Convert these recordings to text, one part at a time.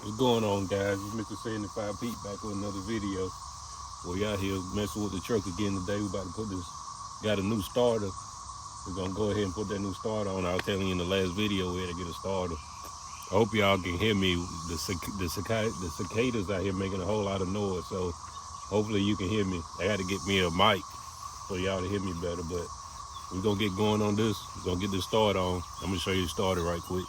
What's going on, guys? It's Mr. 75 Pete back with another video. We out here messing with the truck again today. We about to put this, got a new starter. We're gonna go ahead and put that new starter on. I was telling you in the last video where to get a starter. I hope y'all can hear me. The cicadas out here making a whole lot of noise, so hopefully you can hear me. I got to get me a mic for y'all to hear me better, but we're gonna get going on this. We're gonna get this starter on. I'm gonna show you the starter right quick.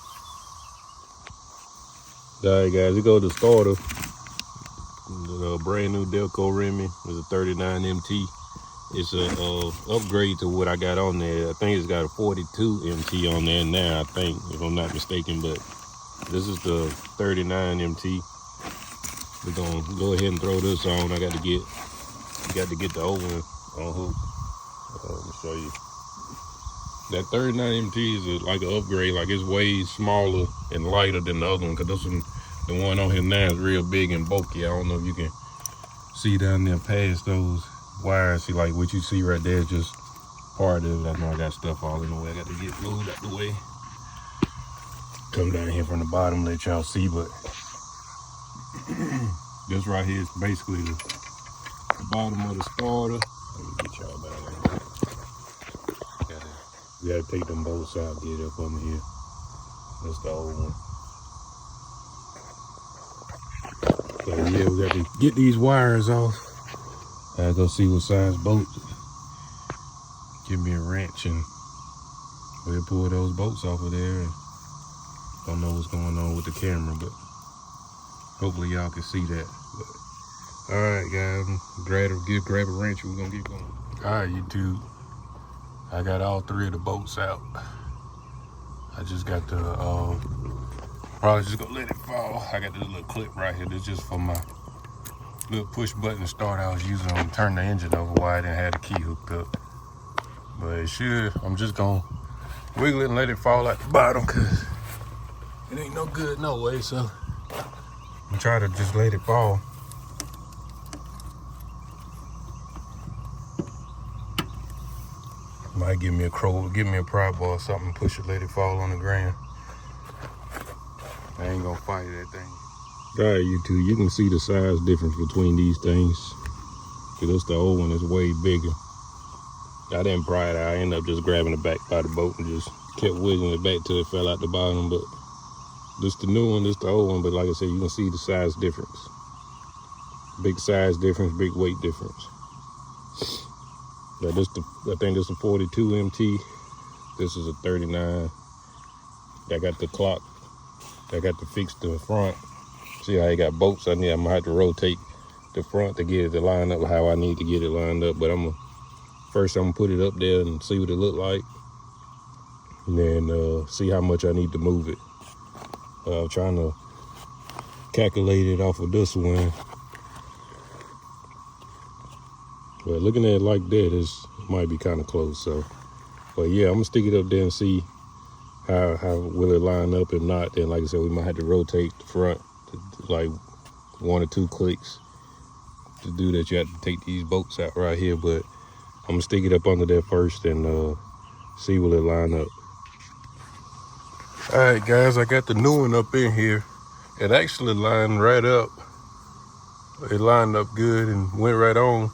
Alright guys, we go to the starter. The brand new Delco Remy with a 39 MT. It's a upgrade to what I got on there. I think it's got a 42 MT on there now, I think, if I'm not mistaken, but this is the 39 MT. We're gonna go ahead and throw this on. I got to get the old one on hook. Let me show you. That 39 MT is like an upgrade, like it's way smaller and lighter than the other one, because this one, the one on here now is real big and bulky. I don't know if you can see down there past those wires. See, like what you see right there is just part of it. I know I got stuff all in the way. I got to get moved out the way. Come down here from the bottom, let y'all see, but this right here is basically the bottom of the starter. Let me get y'all down there. We gotta take them bolts out, get it up under here. That's the old one. So yeah, we got to get these wires off. I gotta go see what size bolts. Give me a wrench and we'll pull those bolts off of there. And don't know what's going on with the camera, but hopefully y'all can see that. All right, guys, grab a wrench. We're gonna get going. All right, YouTube. I got all three of the bolts out. I just got the, probably just gonna let it fall. I got this little clip right here. This is just for my little push button start I was using to turn the engine over while I didn't have the key hooked up. But it should, I'm just gonna wiggle it and let it fall at the bottom, cause it ain't no good no way, so I'm gonna try to just let it fall. Might give me a pry bar or something, push it, let it fall on the ground. I ain't gonna fight that thing. All right, YouTube, you can see the size difference between these things. Cause that's the old one, it's way bigger. I didn't pry it out. I ended up just grabbing it back by the boat and just kept wiggling it back till it fell out the bottom. But this the new one, this the old one. But like I said, you can see the size difference. Big size difference, big weight difference. I think this is a 42 MT. This is a 39. I got the clock. I got to fix the front. See how I got bolts on there? I'm gonna have to rotate the front to get it to line up how I need to get it lined up. But first I'm gonna put it up there and see what it look like, and then see how much I need to move it. I'm trying to calculate it off of this one. But looking at it like that, it might be kind of close. So, but yeah, I'm gonna stick it up there and see how will it line up. If not, then like I said, we might have to rotate the front to like 1 or 2 clicks. To do that, you have to take these bolts out right here. But I'm gonna stick it up under there first and see will it line up. All right, guys, I got the new one up in here. It actually lined right up. It lined up good and went right on.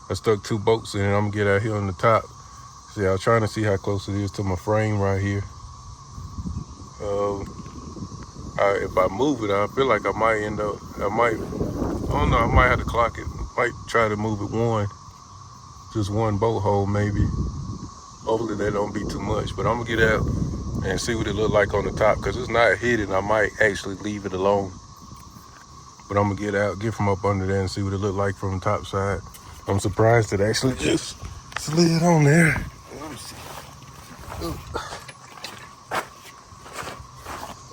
I stuck 2 bolts in it. I'm gonna get out here on the top. See, I was trying to see how close it is to my frame right here. If I move it, I feel like I might end up, I don't know, I might have to clock it. Might try to move it just one bolt hole maybe. Hopefully that don't be too much, but I'm gonna get out and see what it look like on the top, because it's not hidden. I might actually leave it alone. But I'm gonna get out, get from up under there and see what it look like from the top side. I'm surprised it actually just slid on there. Let me see.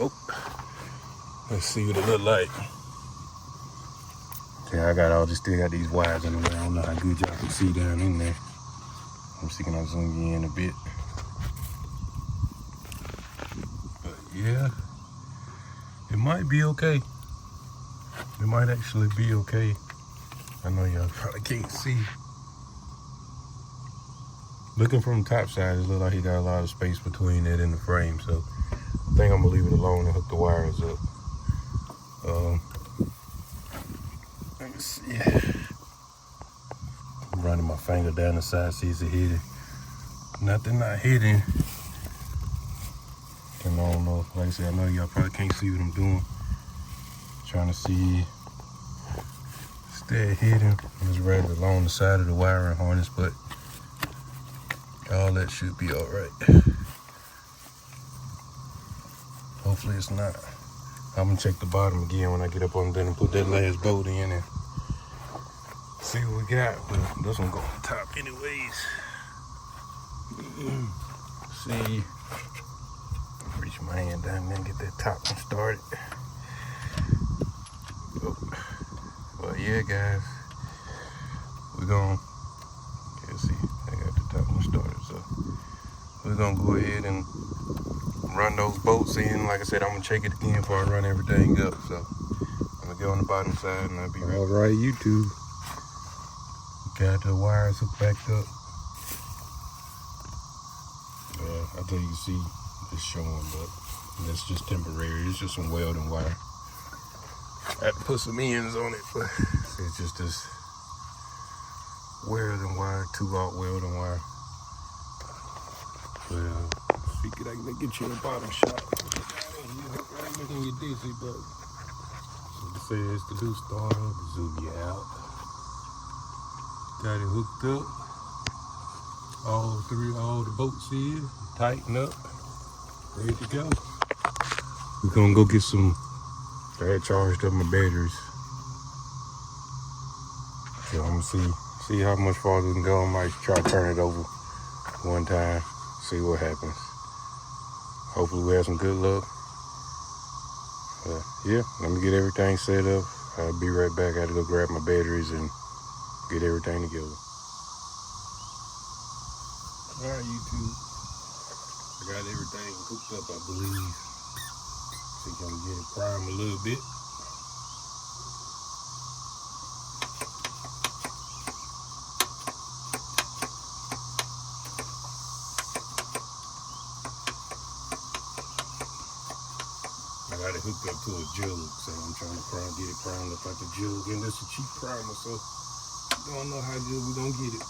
Oh. Let's see what it look like. Okay, I got still got these wires in the way. I don't know how good y'all can see down in there. I'm see, can I zoom you in a bit? But yeah, it might be okay. It might actually be okay. I know y'all probably can't see. Looking from the top side, it looks like he got a lot of space between it and the frame. So I think I'm gonna leave it alone and hook the wires up. finger down the side, see if it hit it. Nothing not hitting. And I don't know, like I said, I know y'all probably can't see what I'm doing. Trying to see it's dead hidden. It's right along the side of the wiring harness, but all that should be all right. Hopefully it's not. I'm gonna check the bottom again when I get up on there and put that last bolt in and see what we got. But this one go on top anyways. See, reach my hand down there and get that top one started. Oh. Well, yeah, guys, we're gonna, let's see, I got the top one started, so we're gonna go ahead and run those bolts in. Like I said, I'm gonna check it again before I run everything up. So I'm gonna go on the bottom side and I'll be right. All right, YouTube, got the wires hooked back up. I think you can see it's showing, but that's just temporary. It's just some welding wire. I had to put some ends on it, but it's just this welding wire, 2-aught welding wire. Well, see, I can get you a bottom shot. I'm making you dizzy, but like I said, it's the new starter. Zoom you out. Got it hooked up. All the bolts in, tighten up, ready to go. We're gonna go get some. I had charged up my batteries, so I'm gonna see how much farther we can go. I might try to turn it over one time, see what happens. Hopefully we have some good luck. Yeah, let me get everything set up. I'll be right back. I had to go grab my batteries and get everything together. All right, YouTube. I got everything hooked up, I believe. See if I can get it primed a little bit. I got it hooked up to a jug, so I'm trying to get it primed up like a jug. And that's a cheap primer, so don't know how good we're gonna get it.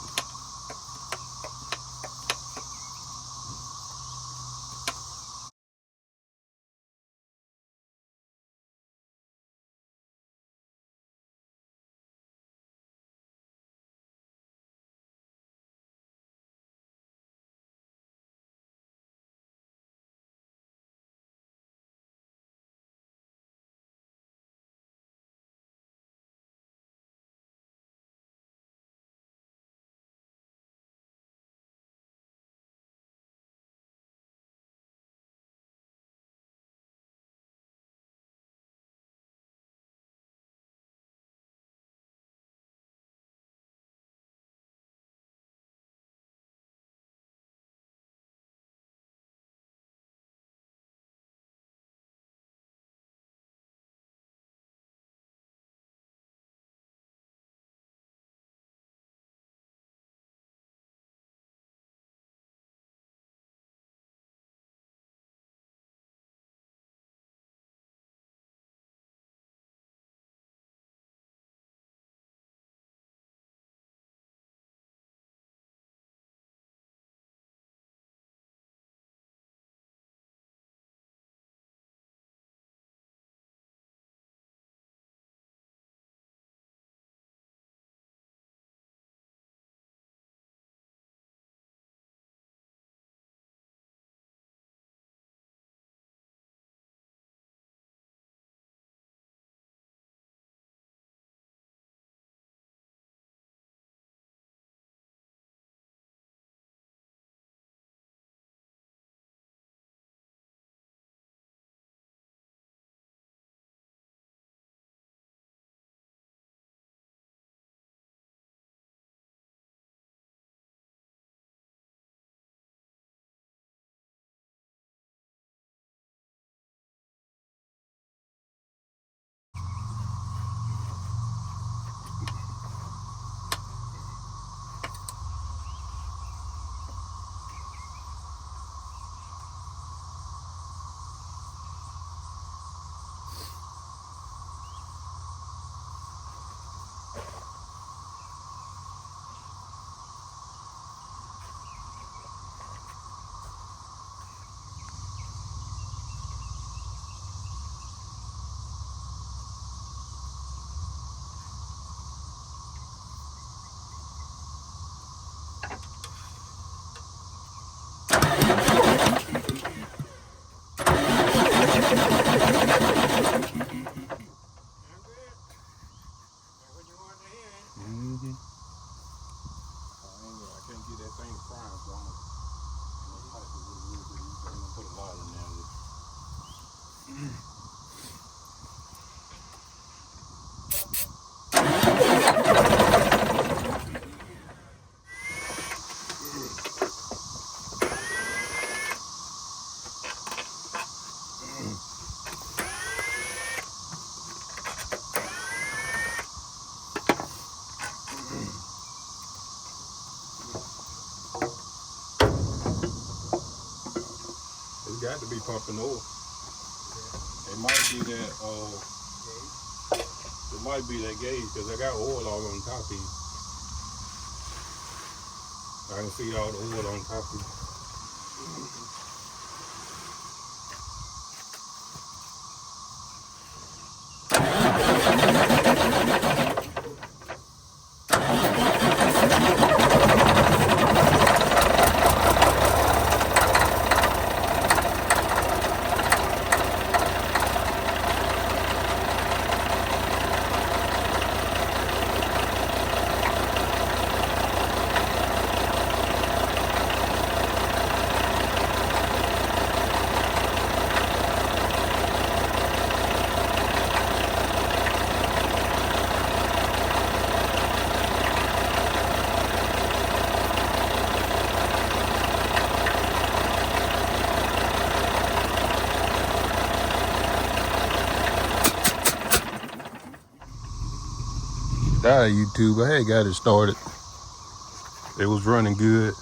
be pumping oil. It might be that gauge because I got oil all on top of it. I can see all the oil on top of it. Alright, YouTube, I had got it started. It was running good.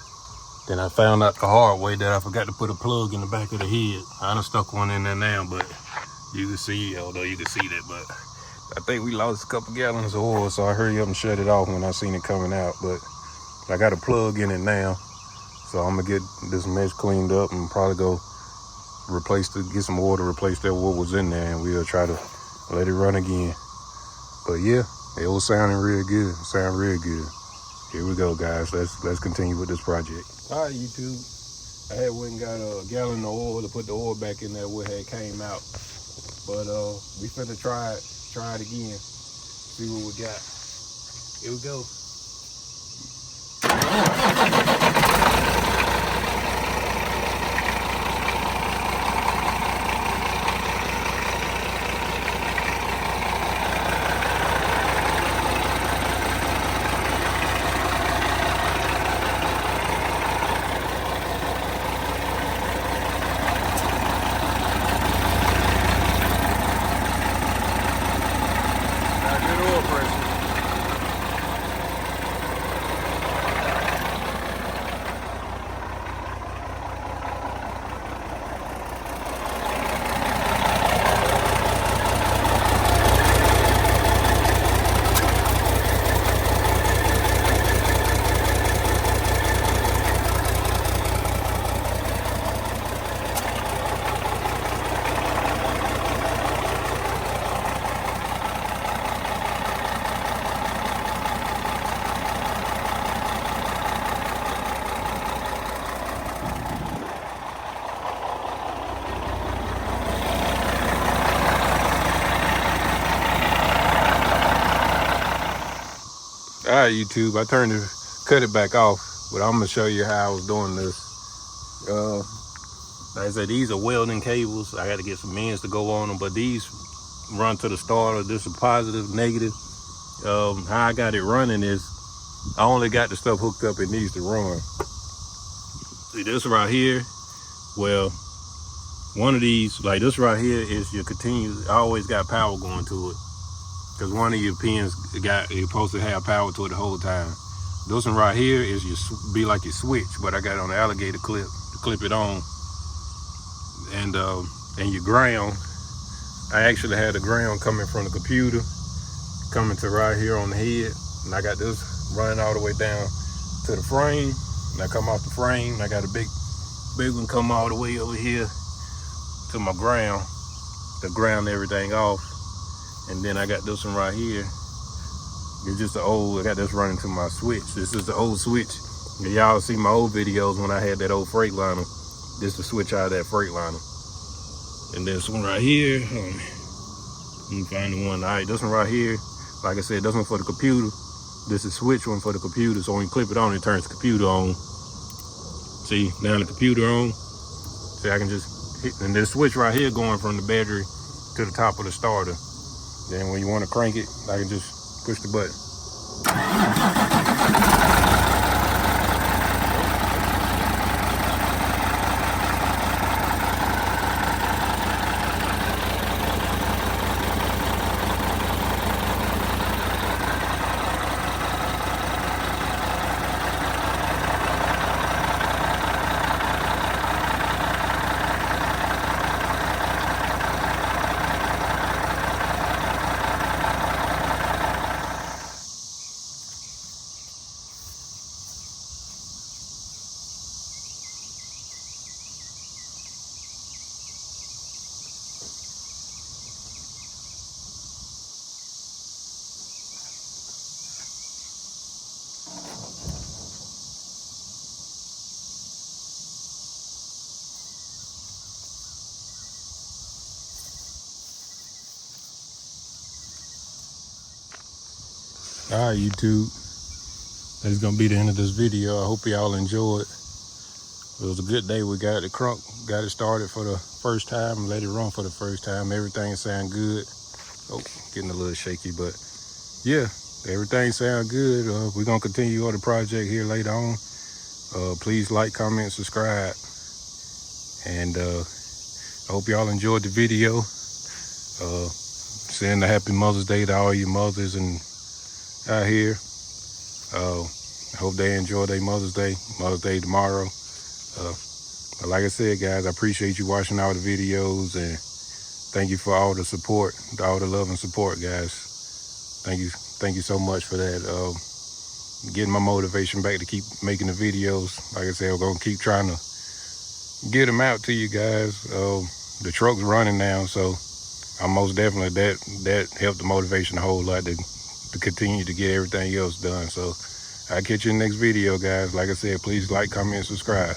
Then I found out the hard way that I forgot to put a plug in the back of the head. I done stuck one in there now, but you can see, although you can see that, but I think we lost a couple gallons of oil, so I hurry up and shut it off when I seen it coming out. But I got a plug in it now, so I'm gonna get this mesh cleaned up and probably go get some oil to replace that what was in there, and we'll try to let it run again. But yeah, it was sounding real good. Sound real good. Here we go, guys. Let's continue with this project. All right, YouTube. I had went and got a gallon of oil to put the oil back in there what had came out. But we finna try it again. See what we got. Here we go. All right, YouTube, I cut it back off, but I'm gonna show you how I was doing this. Like I said, these are welding cables. I got to get some ends to go on them, but these run to the starter. This is positive, negative. How I got it running is I only got the stuff hooked up it needs to run. See this right here? Well, one of these, like this right here, is your continuous. I always got power going to it. Because one of your pins you're supposed to have power to it the whole time. This one right here is be like your switch, but I got it on the alligator clip to clip it on. And your ground, I actually had the ground coming from the computer, coming to right here on the head. And I got this running all the way down to the frame. And I come off the frame, and I got a big one come all the way over here to my ground, to ground everything off. And then I got this one right here. It's just I got this running to my switch. This is the old switch. Y'all see my old videos when I had that old Freightliner. This is the switch out of that Freightliner. And this one right here, let me find the one. All right, this one right here, like I said, this one for the computer. This is switch one for the computer. So when you clip it on, it turns the computer on. See, now the computer on. See, I can just hit, and this switch right here going from the battery to the top of the starter. Then when you want to crank it, I can just push the button. All right, YouTube. That's gonna be the end of this video. I hope y'all enjoyed. It was a good day. We got the crunk, got it started for the first time, let it run for the first time. Everything sound good. Oh, getting a little shaky, but yeah, everything sound good. We're gonna continue on the project here later on. Please like, comment, subscribe, and I hope y'all enjoyed the video. Send a happy Mother's Day to all you mothers and out here. I hope they enjoy their Mother's Day tomorrow. Like I said, guys, I appreciate you watching all the videos, and thank you for all the support, all the love and support, guys. Thank you so much for that. Getting my motivation back to keep making the videos. Like I said, we're gonna keep trying to get them out to you guys. The truck's running now, so I'm most definitely that helped the motivation a whole lot to continue to get everything else done. So I'll catch you in the next video, guys. Like I said, please like, comment, subscribe.